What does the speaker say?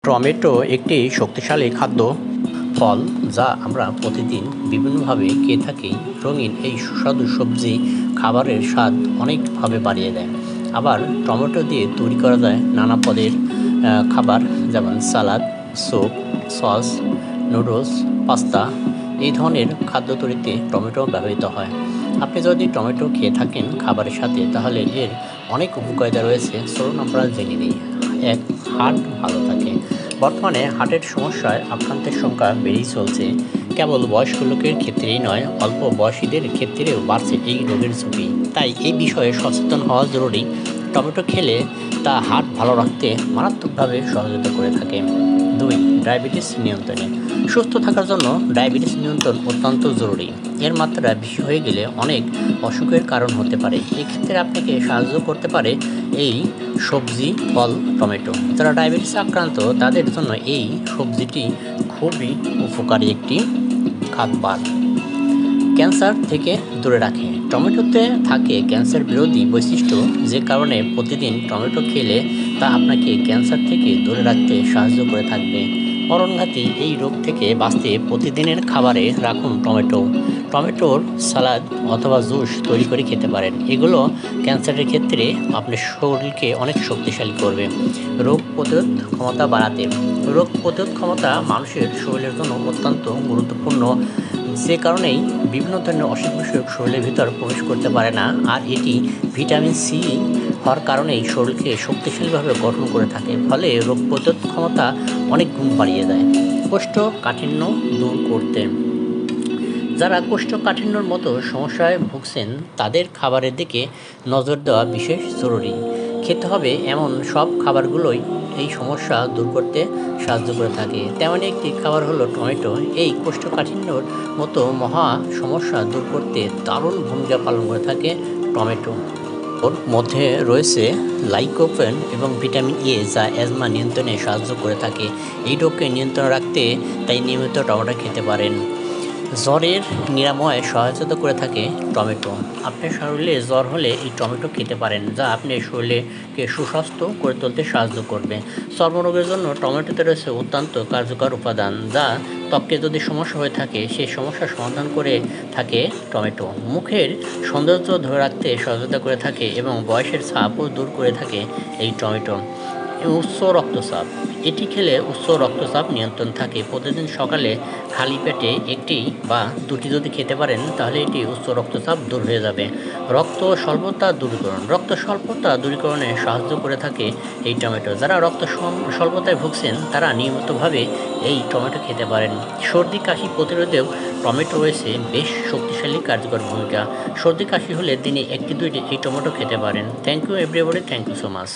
Tomato একটি শক্তিশালী খাদ্য ফল যা আমরা প্রতিদিন বিভিন্নভাবে খেয়ে থাকি। রঙিন এই সুস্বাদু সবজি খাবারের স্বাদ অনেকভাবে বাড়িয়ে দেয়। আবার টমেটো দিয়ে তৈরি করা যায় নানা পদের খাবার, যেমন সালাদ, স্যুপ, সস, নুডলস, পাস্তা। এই ধরনের খাদ্য তৈরিতে টমেটো ব্যবহৃত হয়। আপনি যদি টমেটো খেয়ে থাকেন খাবারের সাথে, তাহলে এর অনেক উপকারিতা রয়েছে। চলুন আমরা জেনে নিই। এক, হার্ট ভালো থাকে। বর্তমানে হার্টের সমস্যায় আক্রান্তের সংখ্যা বেড়েই চলছে। কেবল বয়স্ক লোকের ক্ষেত্রেই নয়, অল্প বয়সীদের ক্ষেত্রেও বাড়ছে এই রোগের ঝুঁকি। তাই এই বিষয়ে সচেতন হওয়া জরুরি। টমেটো খেলে তা হার্ট ভালো রাখতে মারাত্মকভাবে সহযোগিতা করে থাকে। 2, ডায়াবেটিস নিয়ন্ত্রণে। সুস্থ থাকার জন্য ডায়াবেটিস নিয়ন্ত্রণ অত্যন্ত জরুরি। এর মাত্রা বেশি হয়ে গেলে অনেক অসুখের কারণ হতে পারে। এক্ষেত্রে আপনাকে সাহায্য করতে পারে এই সবজি ফল টমেটো। যারা ডায়াবেটিস আক্রান্ত তাদের জন্য এই সবজিটি খুবই উপকারী একটি খাবার। ক্যান্সার থেকে দূরে রাখে। টমেটোতে থাকে ক্যান্সার বিরোধী বৈশিষ্ট্য, যে কারণে প্রতিদিন টমেটো খেলে তা আপনাকে ক্যান্সার থেকে দূরে রাখতে সাহায্য করে থাকবে। প্রাণঘাতী এই রোগ থেকে বাঁচতে প্রতিদিনের খাবারে রাখুন টমেটো। টমেটোর সালাদ অথবা জুস তৈরি করে খেতে পারেন। এগুলো ক্যান্সারের ক্ষেত্রে আপনার শরীরকে অনেক শক্তিশালী করবে। রোগ প্রতিরোধ ক্ষমতা বাড়াতে। রোগ প্রতিরোধ ক্ষমতা মানুষের শরীরের জন্য অত্যন্ত গুরুত্বপূর্ণ, যে কারণেই বিভিন্ন ধরনের অসুখ বিসুখ শরীরের ভিতর প্রবেশ করতে পারে না। আর এটি ভিটামিন সি হওয়ার কারণেই শরীরকে শক্তিশালীভাবে গঠন করে থাকে, ফলে রোগ প্রতিরোধ ক্ষমতা অনেক গুণ বাড়িয়ে দেয়। কোষ্ঠকাঠিন্য দূর করতে। যারা কোষ্ঠকাঠিন্যর মতো সমস্যায় ভুগছেন তাদের খাবারের দিকে নজর দেওয়া বিশেষ জরুরি। খেতে হবে এমন সব খাবারগুলোই এই সমস্যা দূর করতে সাহায্য করে থাকে। তেমনই একটি খাবার হলো টমেটো। এই কোষ্ঠকাঠিন্যর মতো মহা সমস্যা দূর করতে দারুণ ভূমিকা পালন করে থাকে টমেটো। ওর মধ্যে রয়েছে লাইকোপেন এবং ভিটামিন এ, যা অ্যাজমা নিয়ন্ত্রণে সাহায্য করে থাকে। এই রোগকে নিয়ন্ত্রণে রাখতে তাই নিয়মিত টমেটো খেতে পারেন। জ্বরের নিরাময়ে সহায়তা করে থাকে টমেটো। আপনার শরীরে জ্বর হলে এই টমেটো খেতে পারেন, যা আপনার শরীরকে সুস্বাস্থ্য করে তুলতে সাহায্য করবে। চর্মরোগের জন্য টমেটোতে রয়েছে অত্যন্ত কার্যকর উপাদান, যা ত্বকে যদি সমস্যা হয়ে থাকে সেই সমস্যার সমাধান করে থাকে টমেটো। মুখের সৌন্দর্য ধরে রাখতে সহায়তা করে থাকে এবং বয়সের ছাপও দূর করে থাকে এই টমেটো। উচ্চ রক্তচাপ। এটি খেলে উচ্চ রক্তচাপ নিয়ন্ত্রণ থাকে। প্রতিদিন সকালে খালি পেটে একটি বা দুটি যদি খেতে পারেন, তাহলে এটি উচ্চ রক্তচাপ দূর হয়ে যাবে। রক্ত স্বল্পতা দূরীকরণ। রক্ত স্বল্পতা দূরীকরণে সাহায্য করে থাকে এই টমেটো। যারা রক্ত স্বল্পতায় ভুগছেন তারা নিয়মিতভাবে এই টমেটো খেতে পারেন। সর্দি কাশি প্রতিরোধেও টমেটো রয়েছে বেশ শক্তিশালী কার্যকর ভূমিকা। সর্দি কাশি হলে দিনে 1-2টি এই টমেটো খেতে পারেন। Thank you everybody, thank you so much.